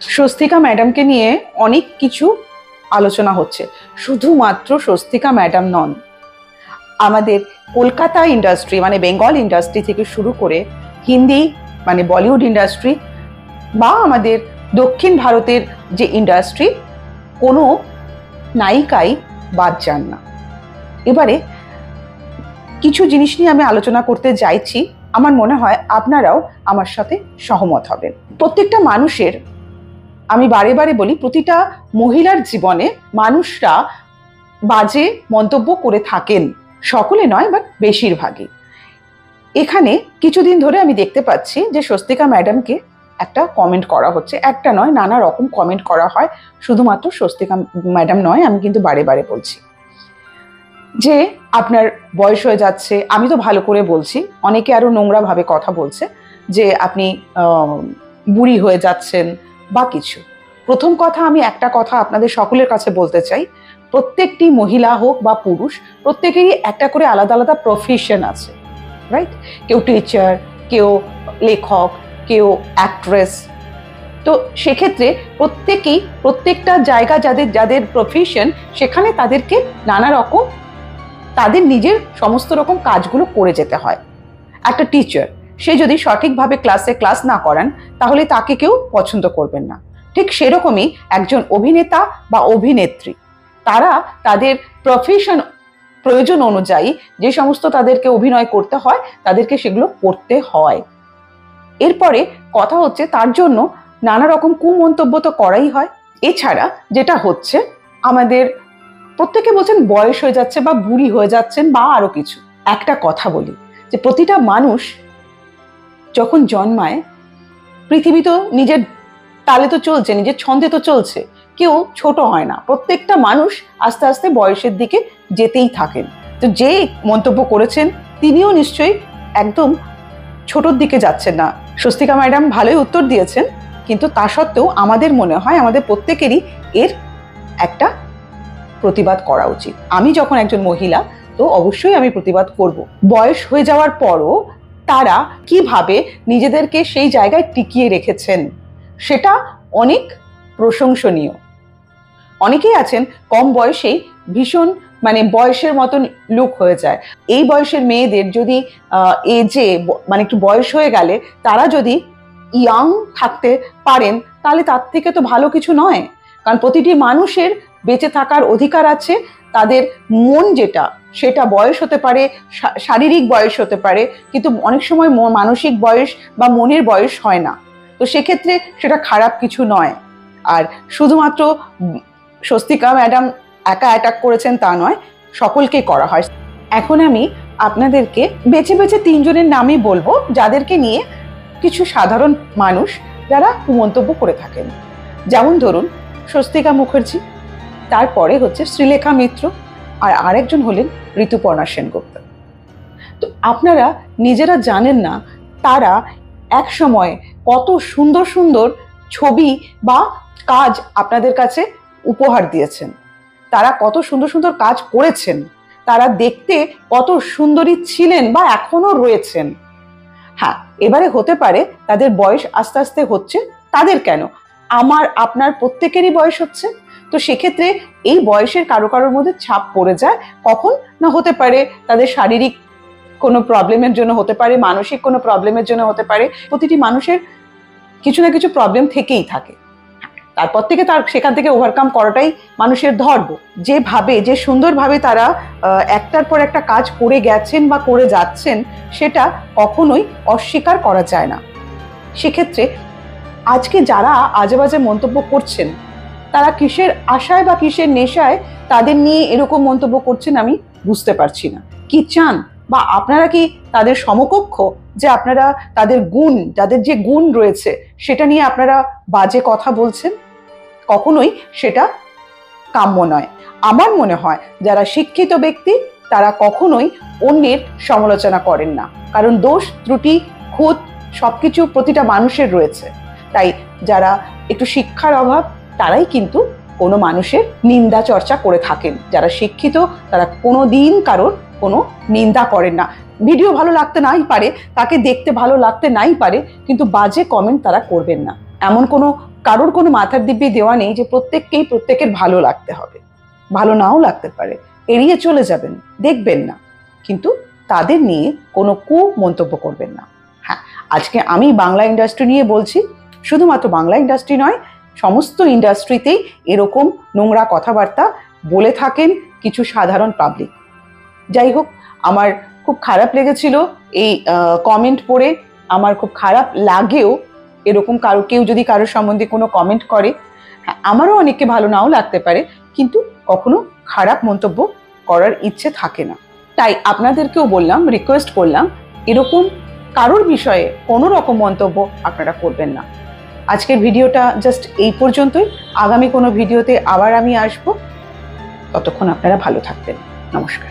স্বস্তিকা ম্যাডামকে নিয়ে অনেক কিছু আলোচনা হচ্ছে। শুধুমাত্র স্বস্তিকা ম্যাডাম নন, আমাদের কলকাতা ইন্ডাস্ট্রি মানে বেঙ্গল ইন্ডাস্ট্রি থেকে শুরু করে হিন্দি মানে বলিউড ইন্ডাস্ট্রি বা আমাদের দক্ষিণ ভারতের যে ইন্ডাস্ট্রি, কোনো নায়িকাই বাদ যান না। এবারে কিছু জিনিস নিয়ে আমি আলোচনা করতে চাইছি, আমার মনে হয় আপনারাও আমার সাথে সহমত হবেন। প্রত্যেকটা মানুষের, আমি বারে বারে বলি, প্রতিটা মহিলার জীবনে মানুষরা বাজে মন্তব্য করে থাকেন, সকলে নয় বাট বেশিরভাগই। এখানে কিছুদিন ধরে আমি দেখতে পাচ্ছি যে স্বস্তিকা ম্যাডামকে একটা কমেন্ট করা হচ্ছে, একটা নয় নানা রকম কমেন্ট করা হয়। শুধুমাত্র স্বস্তিকা ম্যাডাম নয়, আমি কিন্তু বারে বারে বলছি যে আপনার বয়স হয়ে যাচ্ছে। আমি তো ভালো করে বলছি, অনেকে আরো নোংরা ভাবে কথা বলছে যে আপনি বুড়ি হয়ে যাচ্ছেন বা কিছু। প্রথম কথা, আমি একটা কথা আপনাদের সকলের কাছে বলতে চাই, প্রত্যেকটি মহিলা হোক বা পুরুষ, প্রত্যেকেরই একটা করে আলাদা আলাদা প্রফেশন আছে, রাইট? কেউ টিচার, কেউ লেখক, কেউ অ্যাক্ট্রেস। তো সেক্ষেত্রে প্রত্যেকেই প্রত্যেকটা জায়গা যাদের যাদের প্রফেশন, সেখানে তাদেরকে নানা রকম তাদের নিজের সমস্ত রকম কাজগুলো করে যেতে হয়। একটা টিচার, সে যদি সঠিকভাবে ক্লাস না করান তাহলে তাকে কেউ পছন্দ করবেন না। ঠিক সেরকমই একজন অভিনেতা বা অভিনেত্রী, তারা তাদের প্রফেশন প্রয়োজন অনুযায়ী যে সমস্ত তাদেরকে অভিনয় করতে হয়, তাদেরকে সেগুলো করতে হয়। এরপরে কথা হচ্ছে, তার জন্য নানা রকম কুমন্তব্য তো করাই হয়। এছাড়া যেটা হচ্ছে, আমাদের প্রত্যেকে বলছেন বয়স হয়ে যাচ্ছে বা বুড়ি হয়ে যাচ্ছেন বা আরো কিছু। একটা কথা বলি যে প্রতিটা মানুষ যখন জন্মায়, পৃথিবী তো নিজের তালে তো চলছে, নিজের ছন্দে তো চলছে, কেউ ছোট হয় না। প্রত্যেকটা মানুষ আস্তে আস্তে বয়সের দিকে যেতেই থাকেন। তো যে মন্তব্য করেছেন তিনিও নিশ্চয়ই একদম ছোটর দিকে যাচ্ছেন না। স্বস্তিকা ম্যাডাম ভালোই উত্তর দিয়েছেন, কিন্তু তা সত্ত্বেও আমাদের মনে হয় আমাদের প্রত্যেকেরই এর একটা প্রতিবাদ করা উচিত। আমি যখন একজন মহিলা, তো অবশ্যই আমি প্রতিবাদ করব। বয়স হয়ে যাওয়ার পরও তারা কিভাবে নিজেদেরকে সেই জায়গায় টিকিয়ে রেখেছেন, সেটা অনেক প্রশংসনীয়। অনেকেই আছেন কম বয়সেই ভীষণ মানে বয়সের মতন লুক হয়ে যায়। এই বয়সের মেয়েদের যদি এজে মানে একটু বয়স হয়ে গেলে তারা যদি ইয়াং থাকতে পারেন, তাহলে তার থেকে তো ভালো কিছু নয়। কারণ প্রতিটি মানুষের বেঁচে থাকার অধিকার আছে। তাদের মন যেটা, সেটা বয়স হতে পারে, শারীরিক বয়স হতে পারে, কিন্তু অনেক সময় মানসিক বয়স বা মনের বয়স হয় না। তো সেক্ষেত্রে সেটা খারাপ কিছু নয়। আর শুধুমাত্র স্বস্তিকা ম্যাডাম একা অ্যাটাক করেছেন তা নয়, সকলকে করা হয়। এখন আমি আপনাদেরকে বেছে বেছে তিনজনের নামই বলবো, যাদেরকে নিয়ে কিছু সাধারণ মানুষ যারা কুমন্তব্য করে থাকেন। যেমন ধরুন স্বস্তিকা মুখার্জি, তারপরে হচ্ছে শ্রীলেখা মিত্র, আর আরেকজন হলেন ঋতুপর্ণা সেনগুপ্ত। তো আপনারা নিজেরা জানেন না তারা এক সময় কত সুন্দর সুন্দর ছবি বা কাজ আপনাদের কাছে উপহার দিয়েছেন। তারা কত সুন্দর সুন্দর কাজ করেছেন, তারা দেখতে কত সুন্দরী ছিলেন বা এখনো রয়েছেন। হ্যাঁ, এবারে হতে পারে তাদের বয়স আস্তে আস্তে হচ্ছে, তাদের কেন, আমার আপনার প্রত্যেকেরই বয়স হচ্ছে। তো সেক্ষেত্রে এই বয়সের কারো কারোর মধ্যে ছাপ পড়ে যায়। কখন না, হতে পারে তাদের শারীরিক কোনো প্রবলেমের জন্য, হতে পারে মানসিক কোনো প্রবলেমের জন্য, হতে পারে প্রতিটি মানুষের কিছু না কিছু প্রবলেম থেকেই থাকে। তারপর থেকে তার সেখান থেকে ওভারকাম করাটাই মানুষের ধর্ম। যেভাবে যে সুন্দরভাবে তারা একটার পর একটা কাজ করে গেছেন বা করে যাচ্ছেন, সেটা কখনোই অস্বীকার করা যায় না। সেক্ষেত্রে আজকে যারা আজে বাজে মন্তব্য করছেন, তারা কিসের আশায় বা কিসের নেশায় তাদের নিয়ে এরকম মন্তব্য করছেন আমি বুঝতে পারছি না। কি চান, বা আপনারা কি তাদের সমকক্ষ যে আপনারা তাদের গুণ, যাদের যে গুণ রয়েছে সেটা নিয়ে আপনারা বাজে কথা বলছেন? কখনোই সেটা কাম্য নয়। আমার মনে হয় যারা শিক্ষিত ব্যক্তি তারা কখনোই অন্যের সমালোচনা করেন না, কারণ দোষ ত্রুটি খুঁত সবকিছু প্রতিটা মানুষের রয়েছে। তাই যারা একটু শিক্ষার অভাব, তারাই কিন্তু কোনো মানুষের নিন্দা চর্চা করে থাকেন। যারা শিক্ষিত তারা কোনো দিন কারোর কোনো নিন্দা করেন না। ভিডিও ভালো লাগতে নাই পারে, তাকে দেখতে ভালো লাগতে নাই পারে, কিন্তু বাজে কমেন্ট তারা করবেন না। এমন কোনো কারোর কোনো মাথার দিব্যি দেওয়া নেই যে প্রত্যেককেই প্রত্যেকের ভালো লাগতে হবে, ভালো নাও লাগতে পারে, এড়িয়ে চলে যাবেন, দেখবেন না, কিন্তু তাদের নিয়ে কোনো মন্তব্য করবেন না। হ্যাঁ, আজকে আমি বাংলা ইন্ডাস্ট্রি নিয়ে বলছি, শুধুমাত্র বাংলা ইন্ডাস্ট্রি নয়, সমস্ত ইন্ডাস্ট্রিতেই এরকম নোংরা কথাবার্তা বলে থাকেন কিছু সাধারণ পাবলিক। যাই হোক, আমার খুব খারাপ লেগেছিল এই কমেন্ট পড়ে, আমার খুব খারাপ লাগেও এরকম কেউ যদি কারোর সম্বন্ধে কোনো কমেন্ট করে। হ্যাঁ, আমারও অনেককে ভালো নাও লাগতে পারে, কিন্তু কখনো খারাপ মন্তব্য করার ইচ্ছে থাকে না। তাই আপনাদেরকেও বললাম, রিকোয়েস্ট করলাম, এরকম কারোর বিষয়ে কোনো রকম মন্তব্য আপনারা করবেন না। আজকের ভিডিওটা জাস্ট এই পর্যন্তই। আগামী কোনো ভিডিওতে আবার আমি আসবো। ততক্ষণ আপনারা ভালো থাকবেন। নমস্কার।